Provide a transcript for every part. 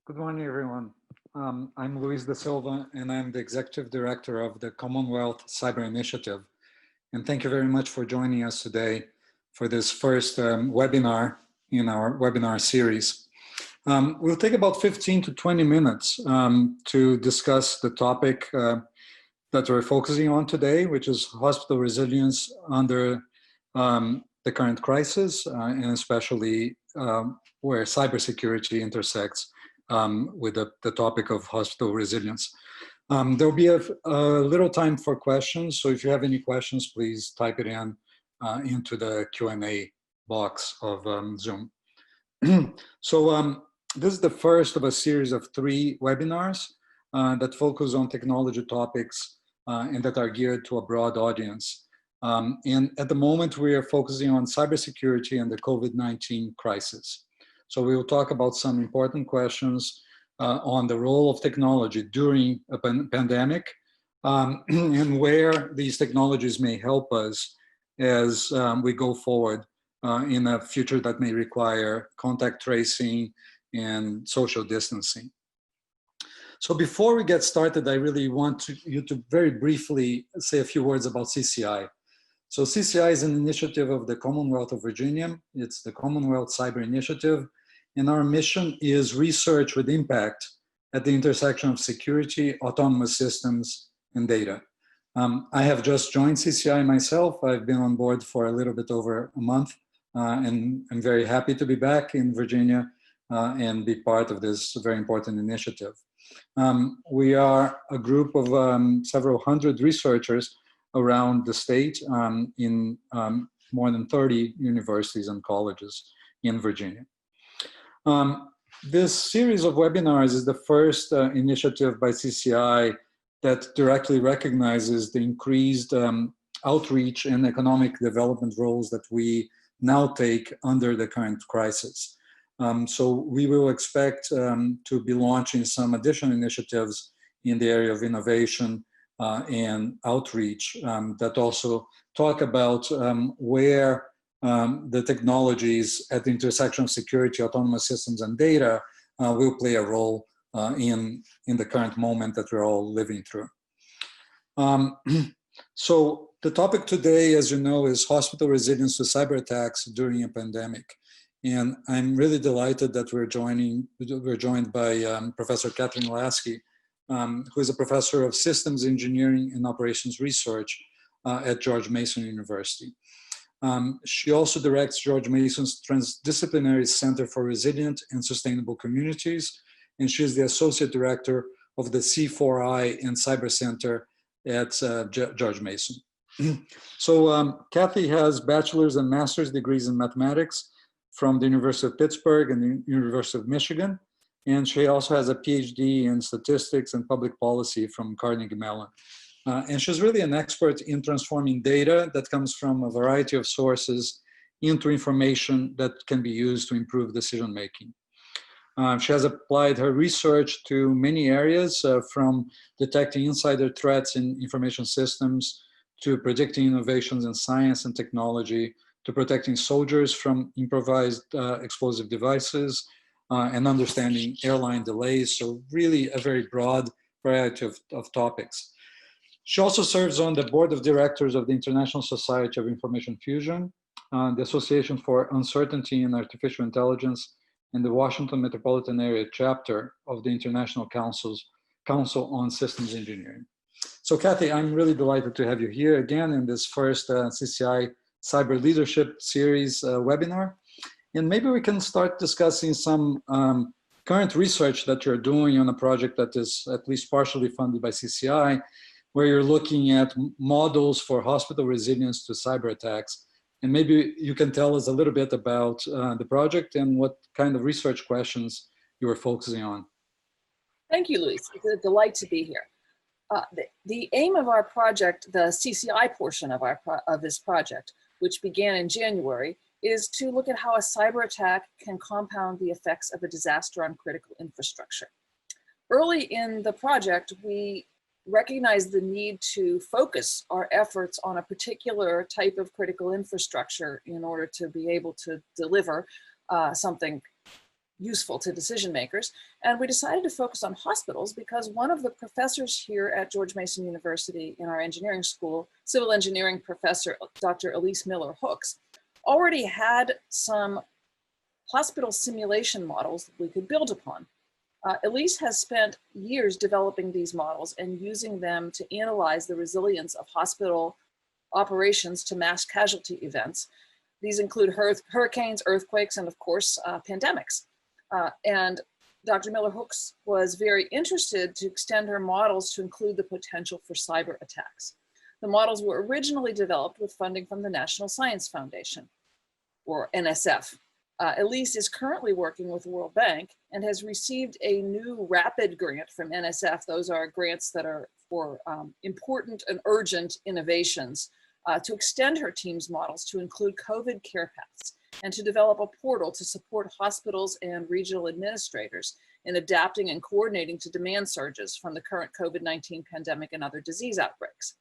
Good morning, everyone. I'm Luis da Silva, and I'm the Executive Director of the Commonwealth Cyber Initiative. And thank you very much for joining us today for this first webinar in our webinar series. We'll take about 15 to 20 minutes to discuss the topic that we're focusing on today, which is hospital resilience under the current crisis, and especially where cybersecurity intersects with the topic of hospital resilience. There'll be a little time for questions, so if you have any questions, please type it in into the Q&A box of Zoom. So this is the first of a series of 3 webinars that focus on technology topics and that are geared to a broad audience. And at the moment, we are focusing on cybersecurity and the COVID-19 crisis. So we will talk about some important questions on the role of technology during a pandemic and where these technologies may help us as we go forward in a future that may require contact tracing and social distancing. So before we get started, I really want you to very briefly say a few words about CCI. So CCI is an initiative of the Commonwealth of Virginia. It's the Commonwealth Cyber Initiative. And our mission is research with impact at the intersection of security, autonomous systems, and data. I have just joined CCI myself. I've been on board for a little bit over a month, and I'm very happy to be back in Virginia and be part of this very important initiative. We are a group of several hundred researchers around the state in more than 30 universities and colleges in Virginia. This series of webinars is the first initiative by CCI that directly recognizes the increased outreach and economic development roles that we now take under the current crisis. So we will expect to be launching some additional initiatives in the area of innovation and outreach that also talk about where the technologies at the intersection of security, autonomous systems, and data will play a role in the current moment that we're all living through. So the topic today, as you know, is hospital resilience to cyber attacks during a pandemic. And I'm really delighted that we're joined by Professor Kathleen Lasky, who is a professor of systems engineering and operations research at George Mason University. She also directs George Mason's Transdisciplinary Center for Resilient and Sustainable Communities, and she is the Associate Director of the C4I and Cyber Center at George Mason. So Kathy has bachelor's and master's degrees in mathematics from the University of Pittsburgh and the University of Michigan, and she also has a PhD in statistics and public policy from Carnegie Mellon. And she's really an expert in transforming data that comes from a variety of sources into information that can be used to improve decision-making. She has applied her research to many areas, from detecting insider threats in information systems, to predicting innovations in science and technology, to protecting soldiers from improvised explosive devices, and understanding airline delays. So really a very broad variety of topics. She also serves on the board of directors of the International Society of Information Fusion, the Association for Uncertainty in Artificial Intelligence, and the Washington Metropolitan Area chapter of the International Council on Systems Engineering. So Kathy, I'm really delighted to have you here again in this first CCI Cyber Leadership Series webinar. And maybe we can start discussing some current research that you're doing on a project that is at least partially funded by CCI, where you're looking at models for hospital resilience to cyber attacks. And maybe you can tell us a little bit about the project and what kind of research questions you were focusing on. Thank you, Luis. It's a delight to be here. The aim of our project, the CCI portion of this project, which began in January, is to look at how a cyber attack can compound the effects of a disaster on critical infrastructure. Early in the project, we recognized the need to focus our efforts on a particular type of critical infrastructure in order to be able to deliver something useful to decision makers. And we decided to focus on hospitals because one of the professors here at George Mason University in our engineering school, civil engineering professor, Dr. Elise Miller-Hooks, already had some hospital simulation models that we could build upon. Elise has spent years developing these models and using them to analyze the resilience of hospital operations to mass casualty events. These include hurricanes, earthquakes, and of course, pandemics. And Dr. Miller-Hooks was very interested to extend her models to include the potential for cyber attacks. The models were originally developed with funding from the National Science Foundation, or NSF. Elise is currently working with the World Bank and has received a new RAPID grant from NSF. Those are grants that are for important and urgent innovations to extend her team's models to include COVID care paths and to develop a portal to support hospitals and regional administrators in adapting and coordinating to demand surges from the current COVID-19 pandemic and other disease outbreaks.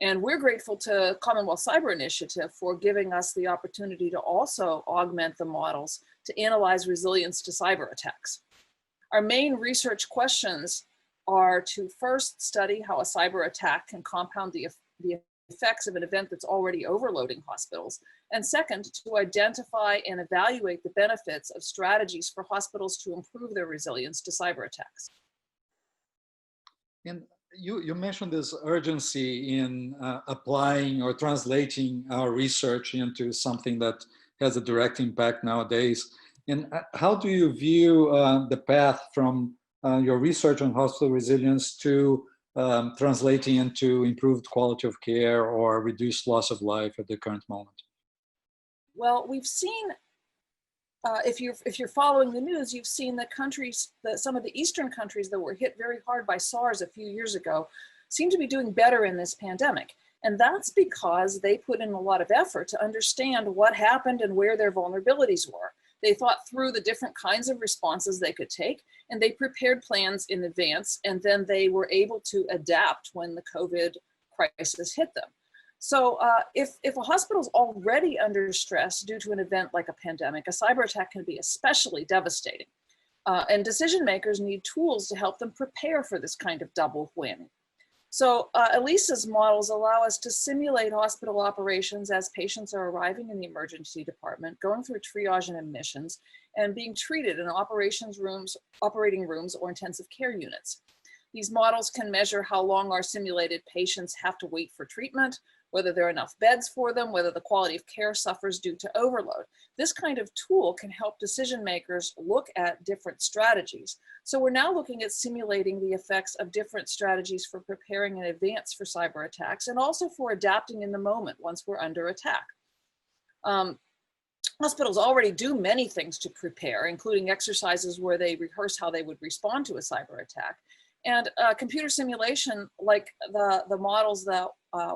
And we're grateful to Commonwealth Cyber Initiative for giving us the opportunity to also augment the models to analyze resilience to cyber attacks. Our main research questions are to first study how a cyber attack can compound the effects of an event that's already overloading hospitals. And second, to identify and evaluate the benefits of strategies for hospitals to improve their resilience to cyber attacks. And you mentioned this urgency in applying or translating our research into something that has a direct impact nowadays. And how do you view the path from your research on hospital resilience to translating into improved quality of care or reduced loss of life at the current moment? Well, we've seen, if you're following the news, you've seen that some of the Eastern countries that were hit very hard by SARS a few years ago seem to be doing better in this pandemic. And that's because they put in a lot of effort to understand what happened and where their vulnerabilities were. They thought through the different kinds of responses they could take, and they prepared plans in advance, and then they were able to adapt when the COVID crisis hit them. So if a hospital's already under stress due to an event like a pandemic, a cyber attack can be especially devastating. And decision makers need tools to help them prepare for this kind of double whammy. So Elisa's models allow us to simulate hospital operations as patients are arriving in the emergency department, going through triage and admissions, and being treated in operating rooms, or intensive care units. These models can measure how long our simulated patients have to wait for treatment, whether there are enough beds for them, whether the quality of care suffers due to overload. This kind of tool can help decision makers look at different strategies. So we're now looking at simulating the effects of different strategies for preparing in advance for cyber attacks and also for adapting in the moment once we're under attack. Hospitals already do many things to prepare, including exercises where they rehearse how they would respond to a cyber attack. And computer simulation, like the models that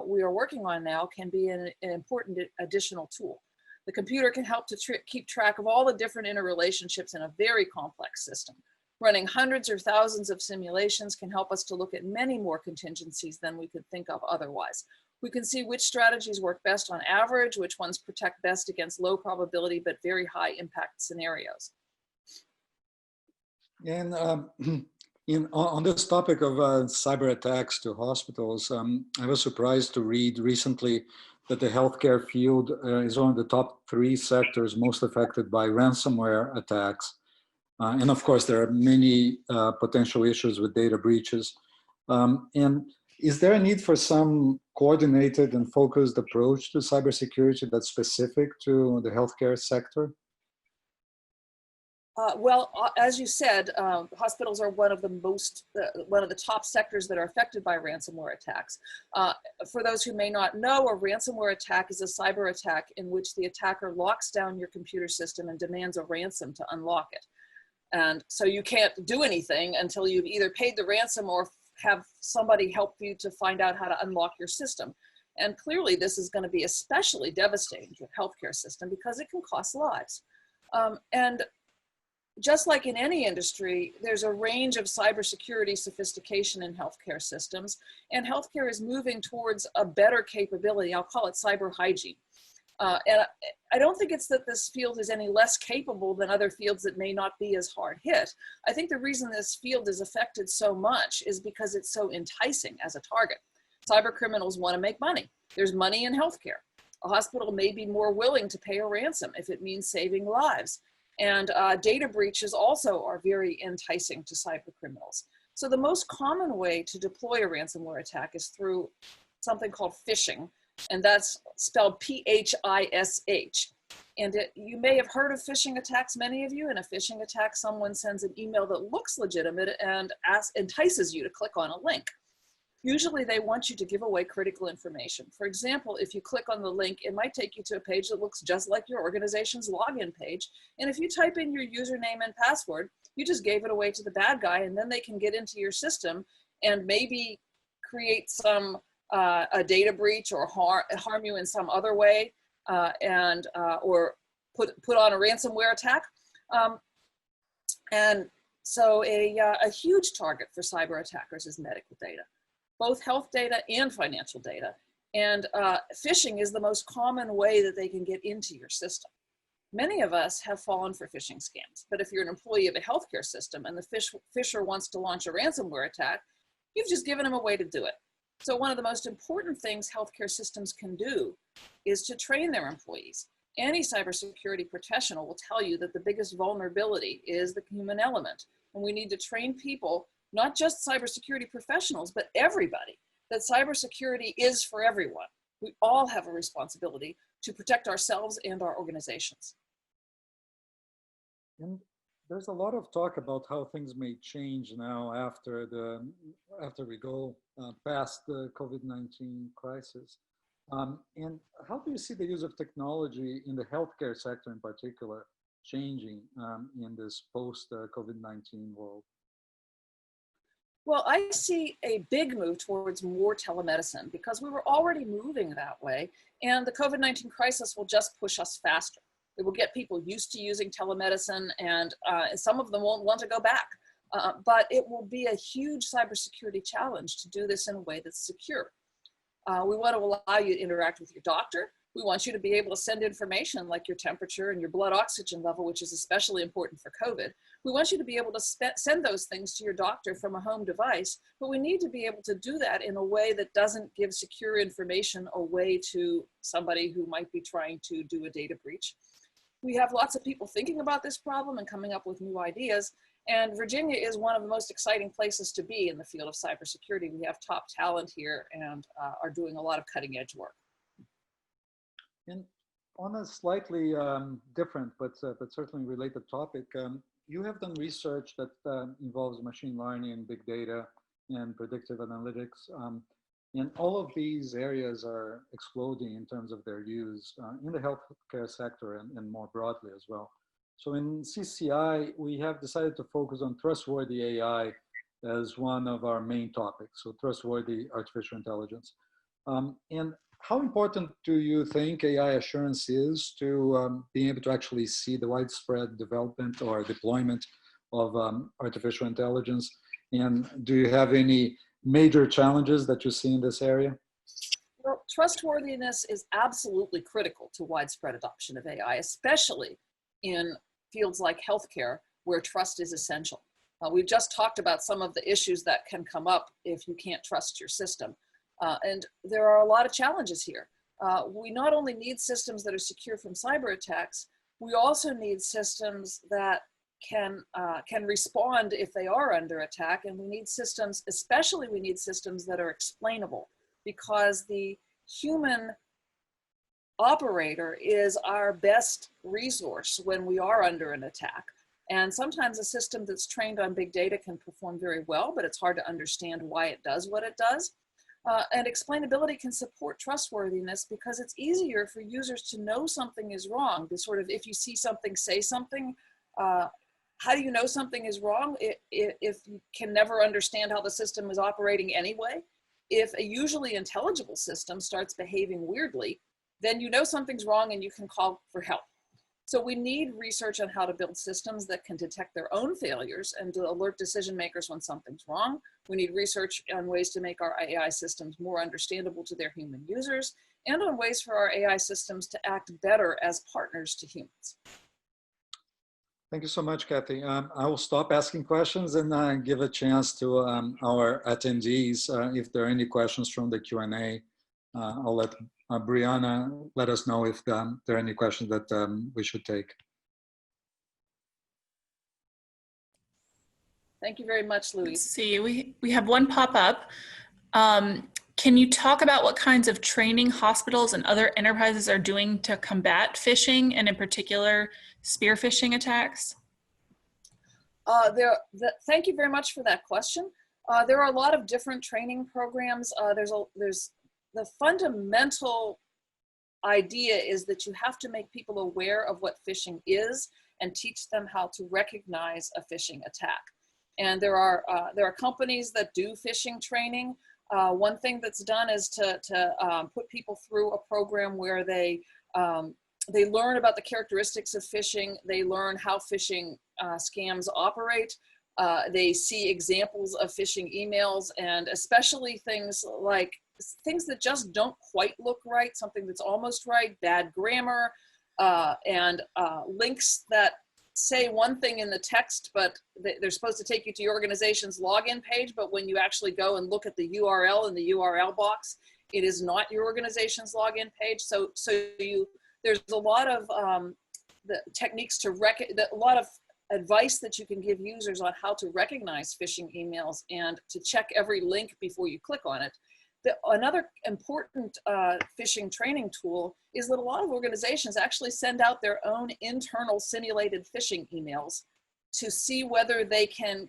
we are working on now, can be an important additional tool. The computer can help to keep track of all the different interrelationships in a very complex system. Running hundreds or thousands of simulations can help us to look at many more contingencies than we could think of otherwise. We can see which strategies work best on average, which ones protect best against low probability but very high impact scenarios. And on this topic of cyber attacks to hospitals, I was surprised to read recently that the healthcare field is one of the top 3 sectors most affected by ransomware attacks. And of course, there are many potential issues with data breaches. And is there a need for some coordinated and focused approach to cybersecurity that's specific to the healthcare sector? Well, as you said, hospitals are one of the top sectors that are affected by ransomware attacks. For those who may not know, a ransomware attack is a cyber attack in which the attacker locks down your computer system and demands a ransom to unlock it. And so you can't do anything until you've either paid the ransom or have somebody help you to find out how to unlock your system. And clearly this is going to be especially devastating to a healthcare system because it can cost lives. And just like in any industry, there's a range of cybersecurity sophistication in healthcare systems, and healthcare is moving towards a better capability. I'll call it cyber hygiene. And I don't think it's that this field is any less capable than other fields that may not be as hard hit. I think the reason this field is affected so much is because it's so enticing as a target. Cyber criminals want to make money. There's money in healthcare. A hospital may be more willing to pay a ransom if it means saving lives. And data breaches also are very enticing to cyber criminals. So the most common way to deploy a ransomware attack is through something called phishing, and that's spelled P-H-I-S-H. And you may have heard of phishing attacks, many of you. In a phishing attack, someone sends an email that looks legitimate and entices you to click on a link. Usually they want you to give away critical information. For example, if you click on the link, it might take you to a page that looks just like your organization's login page. And if you type in your username and password, you just gave it away to the bad guy, and then they can get into your system and maybe create some a data breach or harm you in some other way, or put on a ransomware attack. And so a huge target for cyber attackers is medical data, both health data and financial data. And phishing is the most common way that they can get into your system. Many of us have fallen for phishing scams, but if you're an employee of a healthcare system and the phisher wants to launch a ransomware attack, you've just given him a way to do it. So one of the most important things healthcare systems can do is to train their employees. Any cybersecurity professional will tell you that the biggest vulnerability is the human element. And we need to train people, not just cybersecurity professionals, but everybody, that cybersecurity is for everyone. We all have a responsibility to protect ourselves and our organizations. And there's a lot of talk about how things may change now after we go past the COVID-19 crisis. And how do you see the use of technology in the healthcare sector in particular changing in this post-COVID-19 world? Well, I see a big move towards more telemedicine because we were already moving that way, and the COVID-19 crisis will just push us faster. It will get people used to using telemedicine, and some of them won't want to go back. But it will be a huge cybersecurity challenge to do this in a way that's secure. We want to allow you to interact with your doctor. We want you to be able to send information like your temperature and your blood oxygen level, which is especially important for COVID. We want you to be able to send those things to your doctor from a home device, but we need to be able to do that in a way that doesn't give secure information away to somebody who might be trying to do a data breach. We have lots of people thinking about this problem and coming up with new ideas. And Virginia is one of the most exciting places to be in the field of cybersecurity. We have top talent here and are doing a lot of cutting edge work. And on a slightly different, but certainly related topic, you have done research that involves machine learning, big data, and predictive analytics. And all of these areas are exploding in terms of their use in the healthcare sector and more broadly as well. So in CCI, we have decided to focus on trustworthy AI as one of our main topics, so trustworthy artificial intelligence. And how important do you think AI assurance is to being able to actually see the widespread development or deployment of artificial intelligence? And do you have any major challenges that you see in this area? Well, trustworthiness is absolutely critical to widespread adoption of AI, especially in fields like healthcare, where trust is essential. We've just talked about some of the issues that can come up if you can't trust your system. And there are a lot of challenges here. We not only need systems that are secure from cyber attacks, we also need systems that can respond if they are under attack. And we need systems, especially we need systems that are explainable, because the human operator is our best resource when we are under an attack. And sometimes a system that's trained on big data can perform very well, but it's hard to understand why it does what it does. And explainability can support trustworthiness because it's easier for users to know something is wrong. The sort of, if you see something, say something. How do you know something is wrong if you can never understand how the system is operating anyway? If a usually intelligible system starts behaving weirdly, then you know something's wrong and you can call for help. So we need research on how to build systems that can detect their own failures and to alert decision makers when something's wrong. We need research on ways to make our AI systems more understandable to their human users. and on ways for our AI systems to act better as partners to humans. Thank you so much, Kathy. I will stop asking questions and give a chance to our attendees. If there are any questions from the Q&A, I'll let Brianna let us know if there are any questions that we should take. Thank you very much, Louise. Let's see, we have one pop up. Can you talk about what kinds of training hospitals and other enterprises are doing to combat phishing, and in particular, spear phishing attacks? Thank you very much for that question. There are a lot of different training programs. There's the fundamental idea is that you have to make people aware of what phishing is and teach them how to recognize a phishing attack. And there are companies that do phishing training. One thing that's done is to put people through a program where they learn about the characteristics of phishing. They learn how phishing scams operate. They see examples of phishing emails, and especially things that just don't quite look right, something that's almost right, bad grammar, and links that say one thing in the text, but they're supposed to take you to your organization's login page, but when you actually go and look at the URL in the URL box, it is not your organization's login page. So there's a lot of the techniques a lot of advice that you can give users on how to recognize phishing emails and to check every link before you click on it. Another important phishing training tool is that a lot of organizations actually send out their own internal simulated phishing emails to see whether they can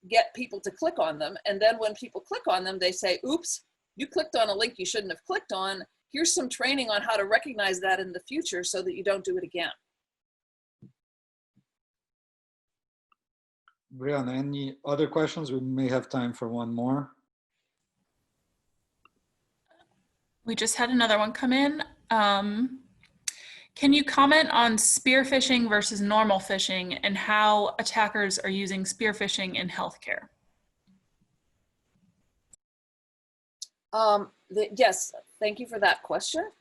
get people to click on them. And then when people click on them, they say, oops, you clicked on a link you shouldn't have clicked on. Here's some training on how to recognize that in the future so that you don't do it again. Brianna, any other questions? We may have time for one more. We just had another one come in. Can you comment on spear phishing versus normal phishing and how attackers are using spear phishing in healthcare? Yes, thank you for that question.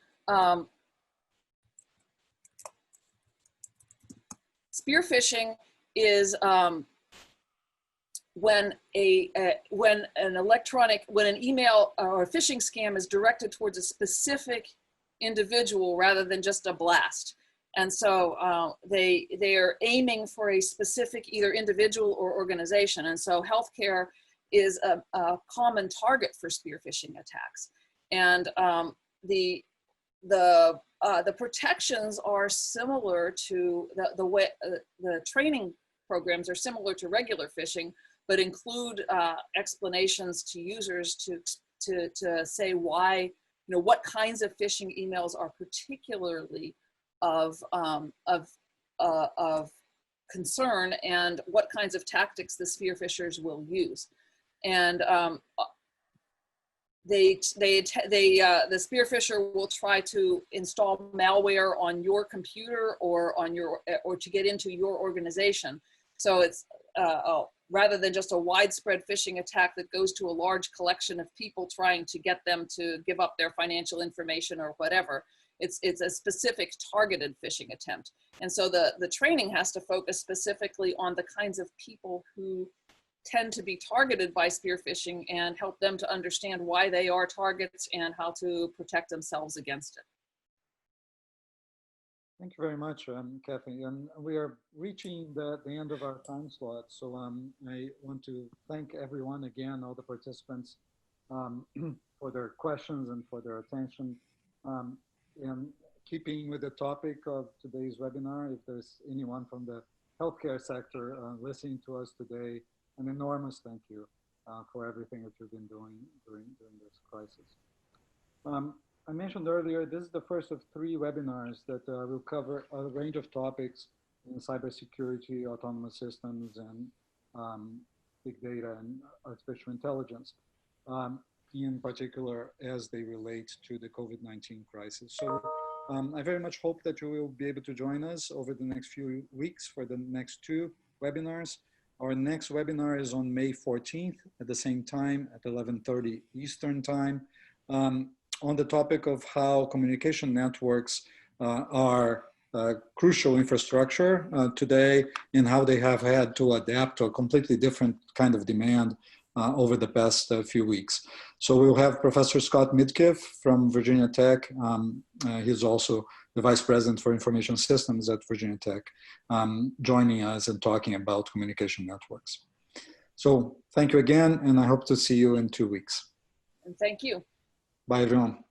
Spear phishing is when an email or a phishing scam is directed towards a specific individual rather than just a blast. And so they are aiming for a specific either individual or organization. And so healthcare is a common target for spear phishing attacks. And the protections are similar to the way the training programs are similar to regular phishing, but include explanations to users to say why, what kinds of phishing emails are particularly of concern and what kinds of tactics the spear phishers will use. And the spear phisher will try to install malware on your computer or to get into your organization. So it's rather than just a widespread phishing attack that goes to a large collection of people trying to get them to give up their financial information or whatever. It's a specific targeted phishing attempt. And so the training has to focus specifically on the kinds of people who tend to be targeted by spear phishing and help them to understand why they are targets and how to protect themselves against it. Thank you very much, Kathy. And we are reaching the end of our time slot. So I want to thank everyone again, all the participants, for their questions and for their attention. And keeping with the topic of today's webinar, if there's anyone from the healthcare sector listening to us today, an enormous thank you for everything that you've been doing during this crisis. I mentioned earlier, this is the first of 3 webinars that will cover a range of topics in cybersecurity, autonomous systems, and big data and artificial intelligence, in particular as they relate to the COVID-19 crisis. So I very much hope that you will be able to join us over the next few weeks for the next 2 webinars. Our next webinar is on May 14th at the same time at 11:30 Eastern time. on the topic of how communication networks are crucial infrastructure today, and how they have had to adapt to a completely different kind of demand over the past few weeks. So we'll have Professor Scott Midkiff from Virginia Tech. He's also the Vice President for Information Systems at Virginia Tech, joining us and talking about communication networks. So thank you again, and I hope to see you in 2 weeks. And thank you. Bye, everyone.